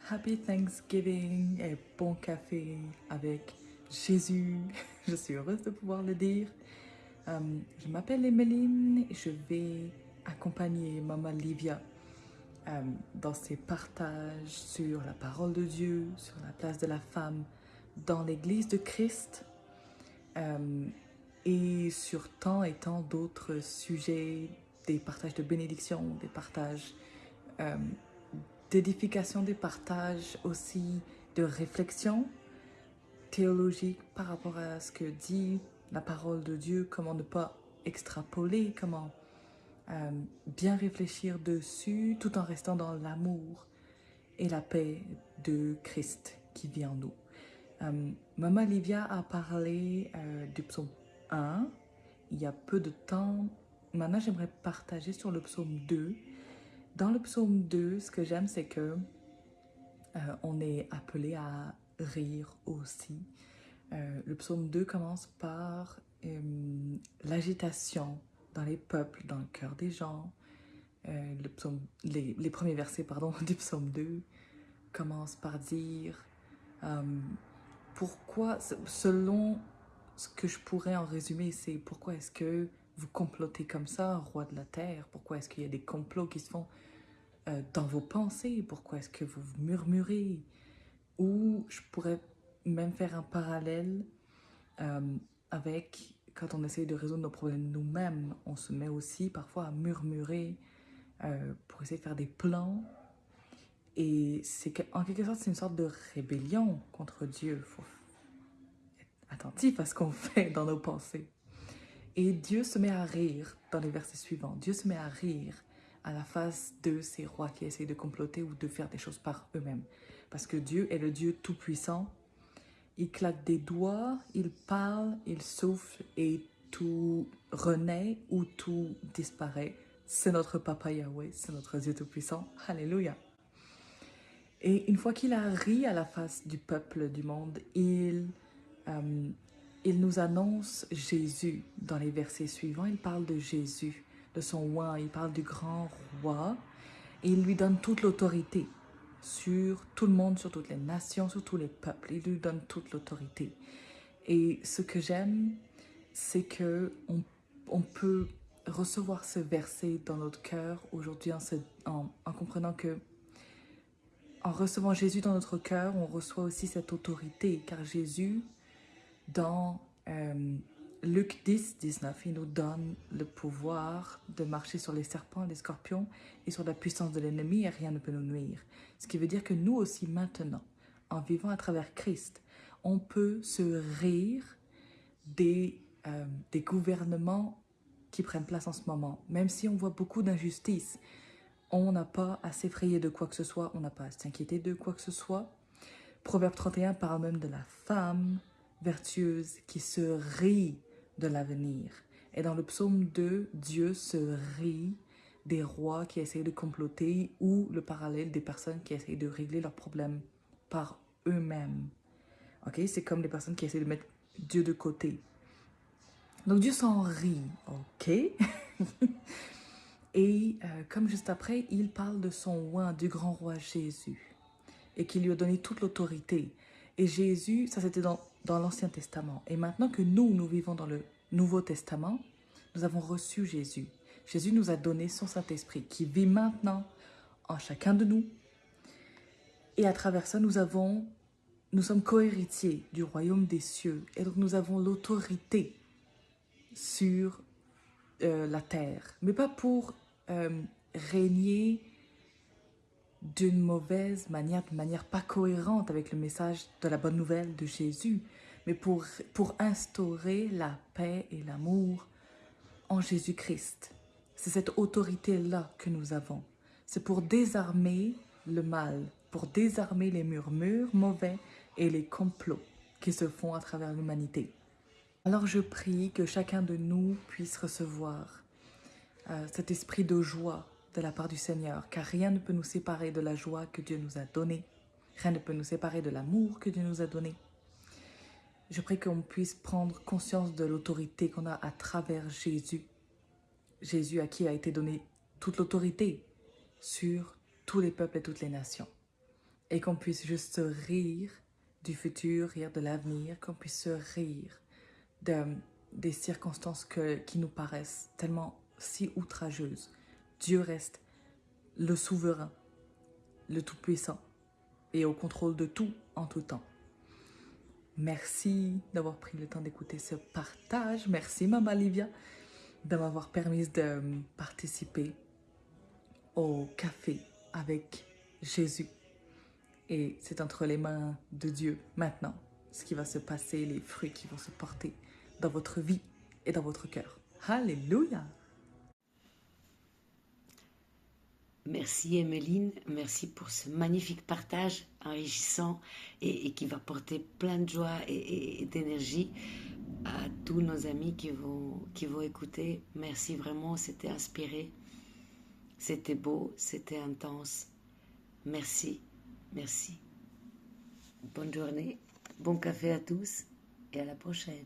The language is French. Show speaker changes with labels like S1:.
S1: Happy Thanksgiving et bon café avec Jésus. Je suis heureuse de pouvoir le dire. Je m'appelle Emeline et je vais accompagner Maman Livia dans ses partages sur la parole de Dieu, sur la place de la femme dans l'Église de Christ et sur tant et tant d'autres sujets, des partages de bénédiction, des partages d'édification, des partages aussi de réflexion théologique par rapport à ce que dit la parole de Dieu, comment ne pas extrapoler, comment bien réfléchir dessus tout en restant dans l'amour et la paix de Christ qui vit en nous. Maman Livia a parlé du psaume 1 il y a peu de temps. Maintenant, j'aimerais partager sur le psaume 2. Dans le psaume 2, ce que j'aime, c'est que on est appelé à rire aussi. Le psaume 2 commence par l'agitation dans les peuples, dans le cœur des gens. Les premiers versets du psaume 2 commencent par dire pourquoi, selon ce que je pourrais en résumer, c'est pourquoi est-ce que vous complotez comme ça, roi de la terre? Pourquoi est-ce qu'il y a des complots qui se font dans vos pensées? Pourquoi est-ce que vous murmurez? Ou je pourrais même faire un parallèle avec quand on essaye de résoudre nos problèmes nous-mêmes, on se met aussi parfois à murmurer pour essayer de faire des plans. Et en quelque sorte, c'est une sorte de rébellion contre Dieu. Il faut être attentif à ce qu'on fait dans nos pensées. Et Dieu se met à rire dans les versets suivants. Dieu se met à rire à la face de ces rois qui essayent de comploter ou de faire des choses par eux-mêmes. Parce que Dieu est le Dieu tout-puissant. Il claque des doigts, il parle, il souffle et tout renaît ou tout disparaît. C'est notre Papa Yahweh, c'est notre Dieu tout-puissant. Alléluia. Et une fois qu'il a ri à la face du peuple du monde, il nous annonce Jésus. Dans les versets suivants, il parle de Jésus, de son oint, il parle du grand roi et il lui donne toute l'autorité sur tout le monde, sur toutes les nations, sur tous les peuples. Il lui donne toute l'autorité. Et ce que j'aime, c'est que on peut recevoir ce verset dans notre cœur aujourd'hui en comprenant que en recevant Jésus dans notre cœur, on reçoit aussi cette autorité, car Jésus, dans Luc 10, 19, il nous donne le pouvoir de marcher sur les serpents, les scorpions et sur la puissance de l'ennemi et rien ne peut nous nuire. Ce qui veut dire que nous aussi maintenant, en vivant à travers Christ, on peut se rire des gouvernements qui prennent place en ce moment. Même si on voit beaucoup d'injustices, on n'a pas à s'effrayer de quoi que ce soit, on n'a pas à s'inquiéter de quoi que ce soit. Proverbe 31 parle même de la femme vertueuse qui se rit de l'avenir. Et dans le psaume 2, Dieu se rit des rois qui essayent de comploter ou le parallèle des personnes qui essayent de régler leurs problèmes par eux-mêmes. Okay? C'est comme les personnes qui essayent de mettre Dieu de côté. Donc Dieu s'en rit, ok? Et comme juste après, il parle de son oint, du grand roi Jésus, et qu'il lui a donné toute l'autorité. Et Jésus, ça c'était dans l'Ancien Testament. Et maintenant que nous vivons dans le Nouveau Testament, nous avons reçu Jésus. Jésus nous a donné son Saint-Esprit qui vit maintenant en chacun de nous. Et à travers ça, nous sommes co-héritiers du royaume des cieux. Et donc nous avons l'autorité sur la terre. Mais pas pour régner d'une mauvaise manière, de manière pas cohérente avec le message de la bonne nouvelle de Jésus, mais pour instaurer la paix et l'amour en Jésus-Christ. C'est cette autorité-là que nous avons. C'est pour désarmer le mal, pour désarmer les murmures mauvais et les complots qui se font à travers l'humanité. Alors je prie que chacun de nous puisse recevoir cet esprit de joie de la part du Seigneur, car rien ne peut nous séparer de la joie que Dieu nous a donnée. Rien ne peut nous séparer de l'amour que Dieu nous a donné. Je prie qu'on puisse prendre conscience de l'autorité qu'on a à travers Jésus. Jésus à qui a été donnée toute l'autorité sur tous les peuples et toutes les nations. et qu'on puisse juste se rire du futur, rire de l'avenir, qu'on puisse se rire des circonstances qui nous paraissent tellement si outrageuses. Dieu reste le souverain, le tout-puissant et au contrôle de tout en tout temps. Merci d'avoir pris le temps d'écouter ce partage. Merci Maman Livia de m'avoir permis de participer au café avec Jésus. Et c'est entre les mains de Dieu maintenant ce qui va se passer, les fruits qui vont se porter dans votre vie et dans votre cœur. Alléluia!
S2: Merci Emeline, merci pour ce magnifique partage enrichissant et qui va porter plein de joie et d'énergie à tous nos amis qui vont écouter. Merci vraiment, c'était inspiré, c'était beau, c'était intense. Merci, merci. Bonne journée, bon café à tous et à la prochaine.